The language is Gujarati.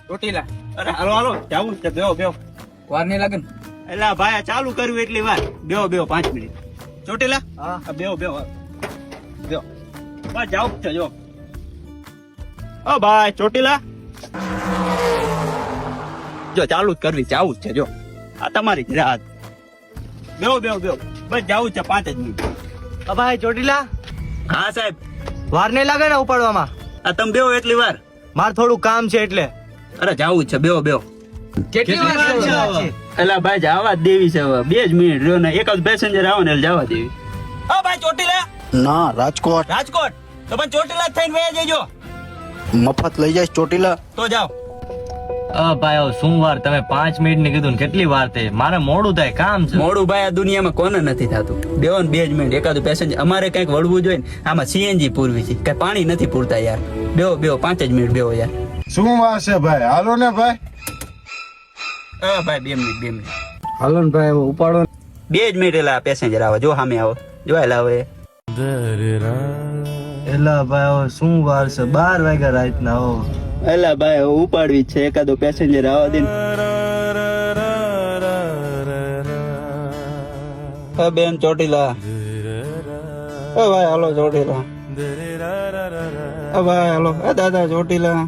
ચોટીલા. અરે હાલો હાલો જાવું છે, બેહો બેહો. વાર નહીં લાગે ને? એટલે આ ભાઈ આ ચાલુ કર્યું એટલી વાર. બેહો બેહો 5 મિનિટ. ચોટીલા હા. આ બેહો બેહો બેહો. બસ જાવું જ છે જો. ઓ ભાઈ ચોટીલા, જો ચાલુ જ કરવી, જાવું જ છે જો. આ તમારી જ રાત. બેહો બેહો બેહો. બસ જાવું જ છે 5 જ મિનિટ. ભાઈ ચોટીલા, હા સાહેબ. વાર નહીં લાગે ને ઉપાડવામાં? આ તમે બેહો એટલી વાર. મારે થોડું કામ છે એટલે. અરે જાવું જ છે, બેહો બેહો. કેટલી વાર છે? એટલે ભાઈ જવા જ દેવી છે હવે. 2 જ મિનિટ રહ્યો ને, એક જ પેસેન્જર આવે ને એટલે જવા દેવી. ઓ ભાઈ ચોટીલા. ના, રાજકોટ રાજકોટ તો પણ ચોટીલા થઈને વયા જજો. મફત લઈ જાય ચોટીલા. તો જાઓ. ભાઈ હવે શું વાર, તમે 5 મિનિટ ની કીધું ને કેટલી વાર થઈ? મારે મોડું થાય, કામ છે. મોડું ભાઈ આ દુનિયામાં કોને નથી થતું. બેહો ને 2 જ મિનિટ, એકાદું પેસેન્જર. અમારે કંઈક વળવું જોઈએ ને, આમાં સીએનજી પૂરવી છે, કઈ પાણી નથી પૂરતા યાર. બેહો બેહો 5 જ મિનિટ બેહો યાર. શું વાર છે ભાઈ? હાલો ને ભાઈ. હા ભાઈ 2 મિનિટ 2 મિનિટ. હાલો ને ભાઈ ઉપાડો. 2 જ મિનિટ એટલે પેસેન્જર આવે, જો સામે આવો, જોયેલા હવે. એલા ભાઈ હવે શું વાર છે? 12 વાગ્યા રાતના. હો એલા ભાઈ હવે ઉપાડવી જ છે, એકાદો પેસેન્જર આવવા દે ને. હા બેન ચોટીલા. ભાઈ હાલો ચોટીલા. ભાઈ હાલો દાદા ચોટીલા.